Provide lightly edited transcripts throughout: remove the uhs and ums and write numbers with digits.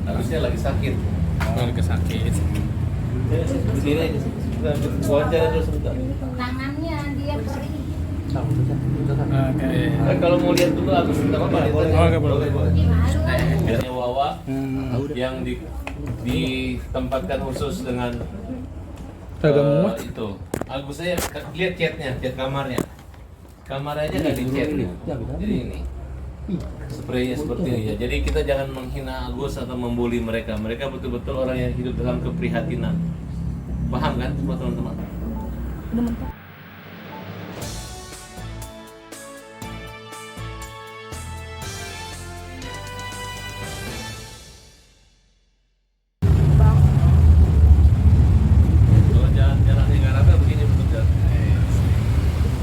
Harusnya lagi sakit. Lagi sakit. Berdiri aja. Wawancara dulu sebentar. Tangannya dia perih. Oke. Kalau mau lihat dulu Agus, tidak apa-apa. Oke, boleh. Biasanya Wawa yang ditempatkan khusus dengan itu. Agus saya lihat chatnya, chat kamarnya. Kamarnya aja nggak di chat. Jadi ini spraynya seperti ini ya. Jadi kita jangan menghina Agus atau membuli mereka. Mereka betul-betul orang yang hidup dalam keprihatinan. Paham kan semua teman-teman? Kalau jalan-jalan di Garata begini bentuk jalan.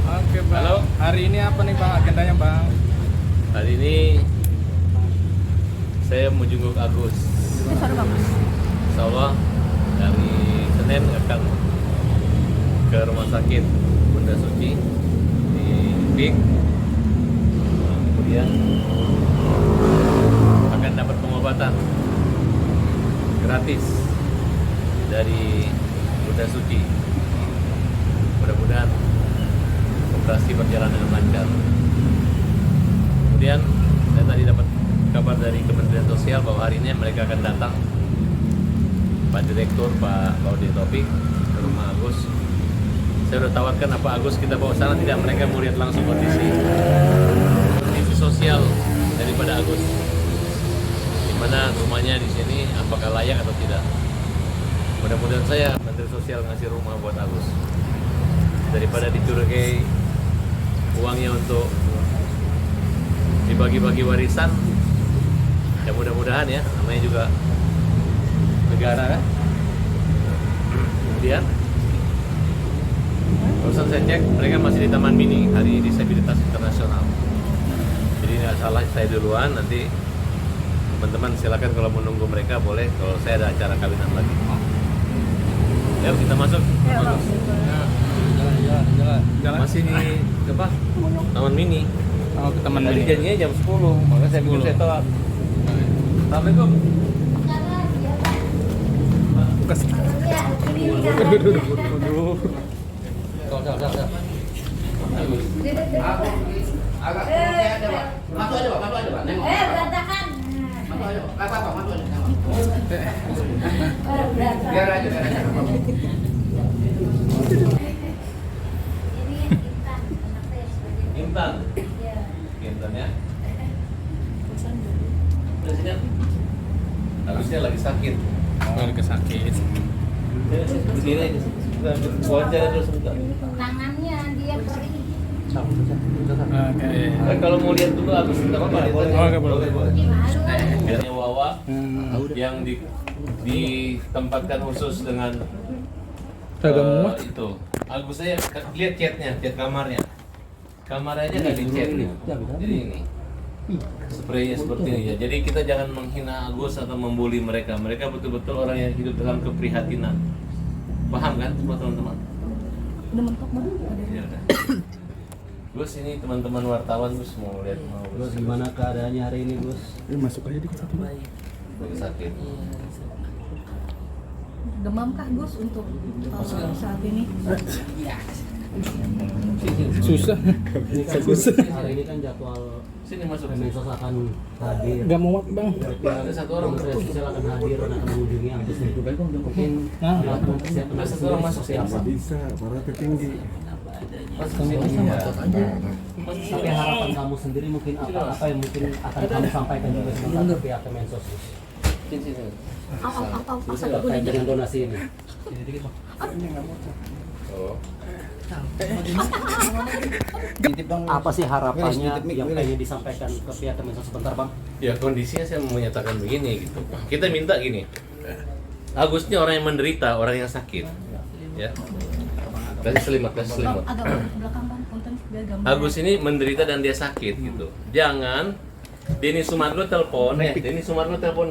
Oke, Bang. Halo? Hari ini apa nih, Bang, agendanya, Bang? Hari ini saya mau jenguk Agus. Insya Allah dari Senin akan ke rumah sakit Bunda Suci di Pik. Kemudian akan dapat pengobatan gratis dari Bunda Suci. Mudah-mudahan operasi berjalan dengan lancar. Kemudian saya tadi dapat kabar dari Kementerian Sosial bahwa hari ini mereka akan datang, Pak Direktur, Pak Laude Topik, ke rumah Agus. Saya udah tawarkan apa Agus kita bawa sana, tidak, mereka mau lihat langsung kondisi sosial daripada Agus, di mana rumahnya di sini, apakah layak atau tidak. Mudah-mudahan saya Menteri Sosial ngasih rumah buat Agus daripada dicurigai uangnya untuk dibagi-bagi warisan. Ya mudah-mudahan ya, namanya juga negara kan. Kemudian barusan saya cek, mereka masih di Taman Mini, Hari Disabilitas Internasional. Jadi nggak salah saya duluan, nanti teman-teman silakan kalau menunggu mereka boleh, kalau saya ada acara kawinan lagi. Yuk kita masuk. Jalan. Masih di apa? Taman Mini. Oh, ke teman Tadi ini. janjinya jam 10, makanya saya pikir saya telat. Assalamualaikum. Bukas. Aduh. Bagus. Agak ada, Pak. Masuk aja, Pak. Nengok. Berantakan. Masuk aja, Pak. Apa, masuk aja. Nengok. Berantakan. Biar aja. Ini Intan, anak saya sebagai Intan. ya. Intan ya. Presiden. Harusnya lagi sakit. Lagi sakit. Berdiri aja. Wawancara dulu sebentar. Tangannya dia perih. Oke. Kalau mau lihat dulu Agus, tidak apa-apa. Oke, boleh. Biasanya Wawa yang ditempatkan khusus dengan itu. Agus saya lihat chatnya, chat kamarnya. Kamarnya aja nggak di chat. Jadi ini spraynya seperti ini ya. Jadi kita jangan menghina Agus atau membuli mereka. Mereka betul-betul orang yang hidup dalam keprihatinan. Paham kan semua teman-teman? Udah mentok banget. Ya udah. Gus, ini teman-teman wartawan Gus mau lihat mau Gus, gimana keadaannya hari ini, Gus? Masuk aja dikit satu. lagi sakit. Demam kah Gus untuk saat ini? Susah. Ini kan Susah. hari ini kan jadwal Sini masuk. Kemensos akan hadir. Gak muat, Bang. Ada satu orang. Kementerian Sosial akan hadir dan akan mengunjungi Agus. Mungkin alat mempersiapkan Ada satu orang masuk siapa? Bisa, para tertinggi. Mas kesini ya. Tapi harapan kamu sendiri mungkin apa yang mungkin akan kamu sampaikan juga sebentar ke pihak Kemensos? Sini. Terkait dengan donasi ini. Oh. Apa sih harapannya yang pengen disampaikan ke pihak Kemensos sebentar, Bang? Ya kondisinya saya mau menyatakan begini gitu. Kita minta gini. Agus ini orang yang menderita, orang yang sakit. Ya. Kasih selimut. Agak belakang Bang, punten biar gambar. Agus ini menderita dan dia sakit gitu. Jangan Denny Sumargo telepon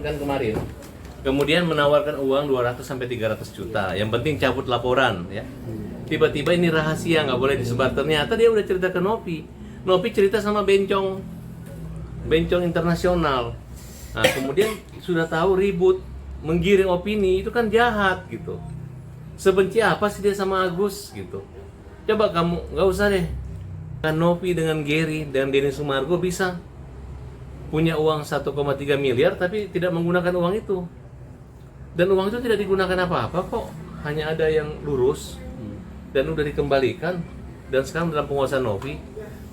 kan kemarin. Kemudian menawarkan uang 200 sampai 300 juta. Yang penting cabut laporan ya. Tiba-tiba ini rahasia, nggak boleh disebar. Ternyata dia udah cerita ke Nopi. Nopi cerita sama Bencong internasional. Nah, kemudian sudah tahu ribut, menggiring opini, itu kan jahat gitu. Sebenci apa sih dia sama Agus gitu. Coba kamu, nggak usah deh. Kan Novi dengan Gary dan Denny Sumargo bisa punya uang 1,3 miliar tapi tidak menggunakan uang itu. Dan uang itu tidak digunakan apa-apa kok. Hanya ada yang lurus dan udah dikembalikan dan sekarang dalam penguasaan Novi.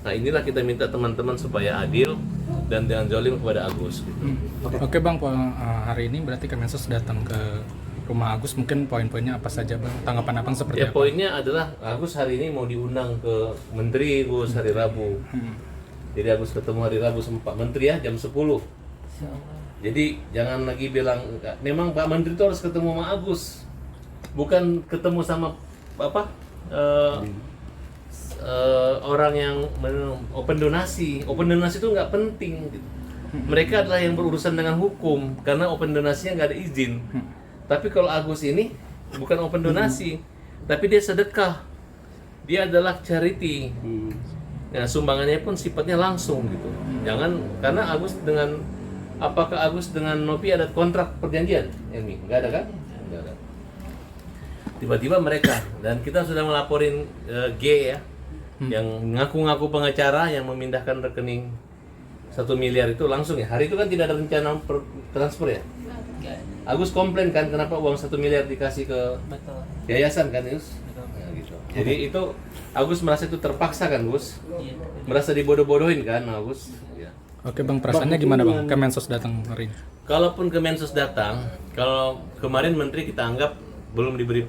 Nah, inilah kita minta teman-teman supaya adil dan jangan zalim kepada Agus gitu. Oke Bang, hari ini berarti Kemensos datang ke rumah Agus, mungkin poin-poinnya apa saja Bang? Tanggapan Abang seperti Ya apa? poinnya adalah Agus hari ini mau diundang ke Menteri Gus hari Rabu. Jadi Agus ketemu hari Rabu sama Pak Menteri ya jam 10. Jadi jangan lagi bilang memang Pak Menteri itu harus ketemu sama Agus. Bukan ketemu sama apa? Orang yang open donasi. Open donasi itu nggak penting gitu. Mereka adalah yang berurusan dengan hukum karena open donasinya nggak ada izin. Tapi kalau Agus ini bukan open donasi, tapi dia sedekah. Dia adalah charity. Nah, sumbangannya pun sifatnya langsung gitu. Jangan karena apakah Agus dengan Novi ada kontrak perjanjian? Elmi, nggak ada kan? Nggak ada. Tiba-tiba mereka dan kita sudah melaporin G ya, yang ngaku-ngaku pengacara yang memindahkan rekening 1 miliar itu langsung ya. Hari itu kan tidak ada rencana transfer ya. Agus komplain kan kenapa uang 1 miliar dikasih ke yayasan kan Gus? Nah, gitu. Jadi itu Agus merasa itu terpaksa kan Gus? Merasa dibodoh-bodohin kan Agus? Ya. Oke Bang, perasaannya gimana Bang? Kemensos datang hari ini. Kalaupun Kemensos datang, kalau kemarin Menteri kita anggap belum diberi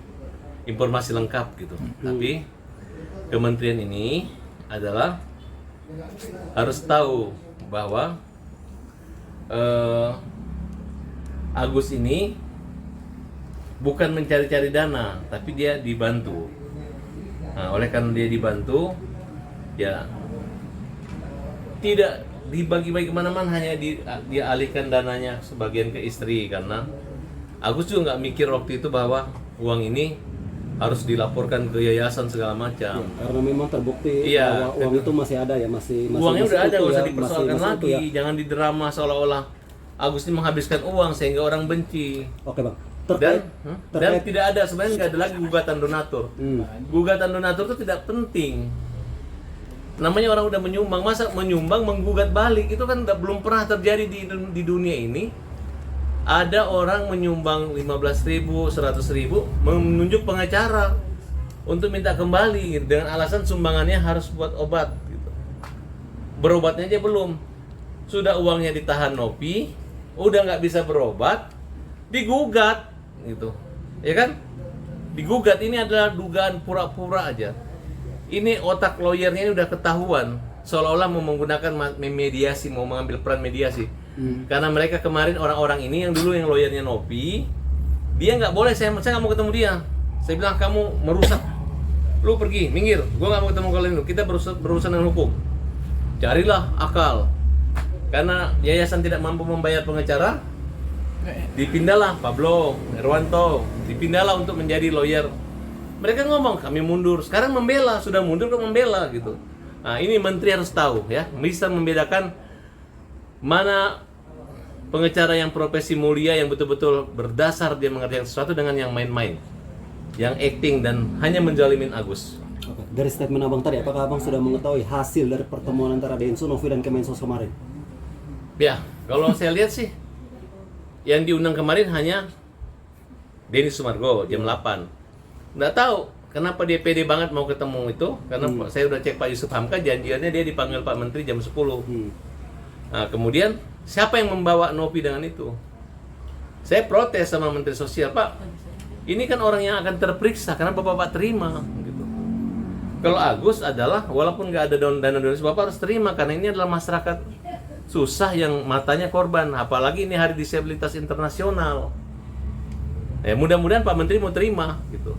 informasi lengkap gitu. Tapi kementerian ini adalah harus tahu bahwa Agus ini bukan mencari-cari dana, tapi dia dibantu. Nah, oleh karena dia dibantu, ya tidak dibagi-bagi kemana-mana, hanya dia alihkan dananya sebagian ke istri karena Agus juga nggak mikir waktu itu bahwa uang ini harus dilaporkan ke yayasan segala macam. Karena memang terbukti Iya, bahwa uang itu masih ada ya, masih uangnya udah ada, utuh nggak usah ya, dipersoalkan masih lagi. utuh ya. Jangan didrama seolah-olah Agus ini menghabiskan uang sehingga orang benci. Oke Bang. Dan Terkait tidak ada, sebenarnya nggak ada lagi gugatan donatur. Gugatan donatur itu tidak penting. Namanya orang udah menyumbang, masa menyumbang menggugat balik itu kan belum pernah terjadi di dunia ini. Ada orang menyumbang 15.000, 100.000 menunjuk pengacara untuk minta kembali gitu, dengan alasan sumbangannya harus buat obat gitu. Berobatnya aja belum. Sudah uangnya ditahan Novi, udah nggak bisa berobat, digugat gitu. Ya kan? Digugat, ini adalah dugaan pura-pura aja. Ini otak lawyernya ini udah ketahuan seolah-olah mau menggunakan mediasi, mau mengambil peran mediasi. Karena mereka kemarin orang-orang ini yang dulu yang lawyernya Novi, dia nggak boleh, saya nggak mau ketemu dia. Saya bilang kamu merusak, lu pergi, minggir, gua nggak mau ketemu kalian lu. Kita berurusan dengan hukum. Carilah akal. Karena yayasan tidak mampu membayar pengacara, dipindahlah Pablo Herwanto, dipindahlah untuk menjadi lawyer. Mereka ngomong kami mundur, sekarang membela, sudah mundur kok membela gitu. Nah ini menteri harus tahu ya, bisa membedakan mana pengacara yang profesi mulia, yang betul-betul berdasar dia mengerjakan sesuatu dengan yang main-main, yang acting dan hanya menjalimin Agus. Oke. Dari statement Abang tadi, apakah Abang sudah mengetahui hasil dari pertemuan antara Densu, Novi dan Kemensos kemarin? Ya, kalau saya lihat sih yang diundang kemarin hanya Denny Sumargo jam 8. Nggak tahu kenapa dia pede banget mau ketemu itu, karena saya udah cek Pak Yusuf Hamka, janjiannya dia dipanggil Pak Menteri jam 10. Nah, kemudian siapa yang membawa Novi dengan itu? Saya protes sama Menteri Sosial, Pak. Ini kan orang yang akan terperiksa, kenapa Bapak terima? Gitu. Kalau Agus adalah, walaupun nggak ada dana donasi, Bapak harus terima karena ini adalah masyarakat susah yang matanya korban. Apalagi ini Hari Disabilitas Internasional. Mudah-mudahan Pak Menteri mau terima, gitu.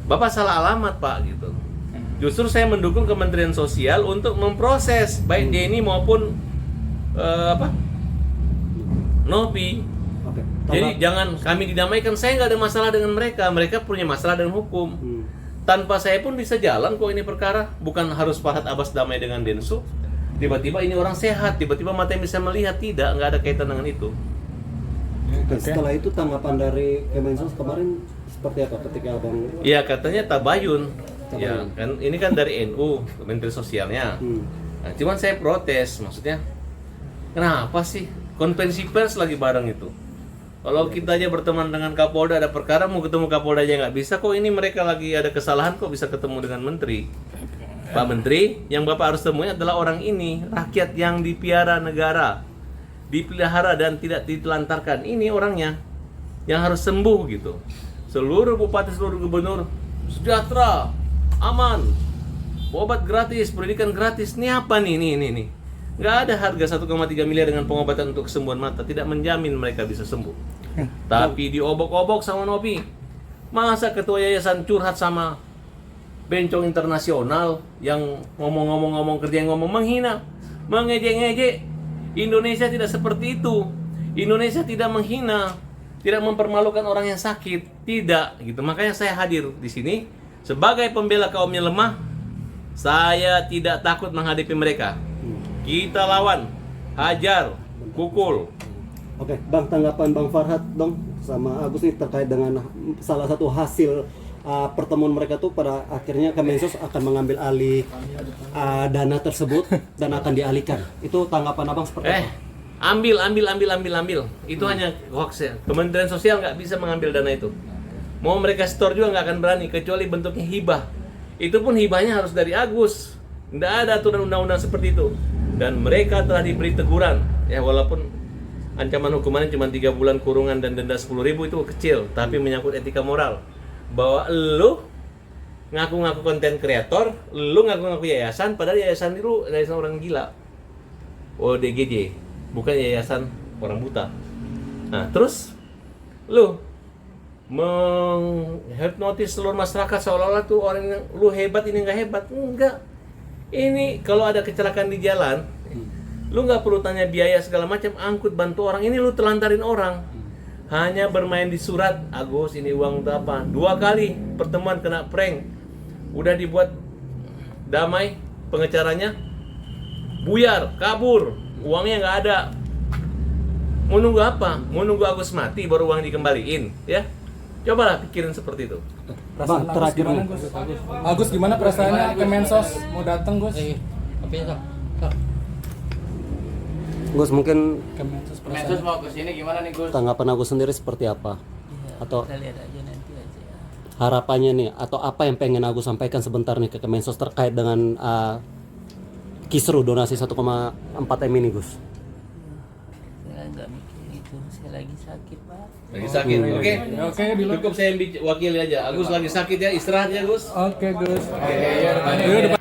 Bapak salah alamat, Pak, gitu. Justru saya mendukung Kementerian Sosial untuk memproses baik Denny maupun Novi. Oke. Jadi jangan kami didamaikan. Saya nggak ada masalah dengan mereka. Mereka punya masalah dengan hukum. Tanpa saya pun bisa jalan kok ini perkara. Bukan harus Farhad Abbas damai dengan Densu. Tiba-tiba ini orang sehat, tiba-tiba mata yang bisa melihat, tidak, nggak ada kaitan dengan itu. Dan setelah itu tanggapan dari Kemensos kemarin seperti apa ketika abang? Ya katanya tabayun. Tabayun. Ya kan ini kan dari NU, Menteri Sosialnya. Nah, cuman saya protes, maksudnya kenapa sih konvensi pers lagi bareng itu? Kalau kita aja berteman dengan Kapolda ada perkara mau ketemu Kapolda aja nggak bisa, kok ini mereka lagi ada kesalahan kok bisa ketemu dengan Menteri? Pak Menteri, yang Bapak harus temui adalah orang ini, rakyat yang dipiara negara, dipelihara dan tidak ditelantarkan. Ini orangnya yang harus sembuh gitu. Seluruh bupati, seluruh gubernur sejahtera, aman, obat gratis, pendidikan gratis. Ini apa nih? Ini. Nggak ada harga 1,3 miliar dengan pengobatan untuk kesembuhan mata. Tidak menjamin mereka bisa sembuh. Tapi diobok-obok sama Nopi. Masa ketua yayasan curhat sama bencong internasional yang ngomong kerja yang ngomong menghina, mengejek-ngejek. Indonesia tidak seperti itu. Indonesia tidak menghina, tidak mempermalukan orang yang sakit, tidak gitu. Makanya saya hadir di sini sebagai pembela kaum yang lemah. Saya tidak takut menghadapi mereka. Kita lawan, hajar, pukul. Oke, Bang, tanggapan Bang Farhad dong sama Agus ini terkait dengan salah satu hasil pertemuan mereka tuh pada akhirnya Kemensos akan mengambil alih dana tersebut dan akan dialihkan. Itu tanggapan abang seperti apa? Ambil. Itu hanya hoax ya. Kementerian Sosial nggak bisa mengambil dana itu. Mau mereka store juga nggak akan berani, kecuali bentuknya hibah. Itu pun hibahnya harus dari Agus. Nggak ada aturan undang-undang seperti itu. Dan mereka telah diberi teguran. Ya walaupun ancaman hukumannya cuma 3 bulan kurungan dan denda 10.000 itu kecil, tapi menyangkut etika moral. Bahwa lu ngaku-ngaku konten kreator, lu ngaku-ngaku yayasan, padahal yayasan itu yayasan orang gila. ODGJ, bukan yayasan orang buta. Nah, terus lu menghipnotis seluruh masyarakat seolah-olah tuh orang yang lu hebat, ini nggak hebat. Enggak. Ini kalau ada kecelakaan di jalan, lu nggak perlu tanya biaya segala macam, angkut bantu orang. Ini lu telantarin orang. Hanya bermain di surat, Agus ini uang untuk apa? 2 kali pertemuan kena prank. Udah dibuat damai, pengecaranya buyar, kabur, uangnya nggak ada. Mau nunggu apa? Mau nunggu Agus mati baru uang dikembaliin, ya? Cobalah pikirin seperti itu. Bang, terakhir nih. Agus gimana perasaannya Kemensos mau datang, Gus? Gus, mungkin Kemensos Kemensos mau ke sini gimana nih Gus? tanggapan Agus sendiri seperti apa? Atau Kita lihat aja nanti aja. harapannya nih, atau apa yang pengen Agus sampaikan sebentar nih ke Kemensos terkait dengan kisru donasi 1,4 M ini, Gus? Saya nggak mikir itu, saya lagi sakit Pak. Lagi sakit, oke? Oke, dulu. Cukup saya wakili aja. Agus lagi sakit ya, istirahat ya Gus. Oke, Gus. Oke.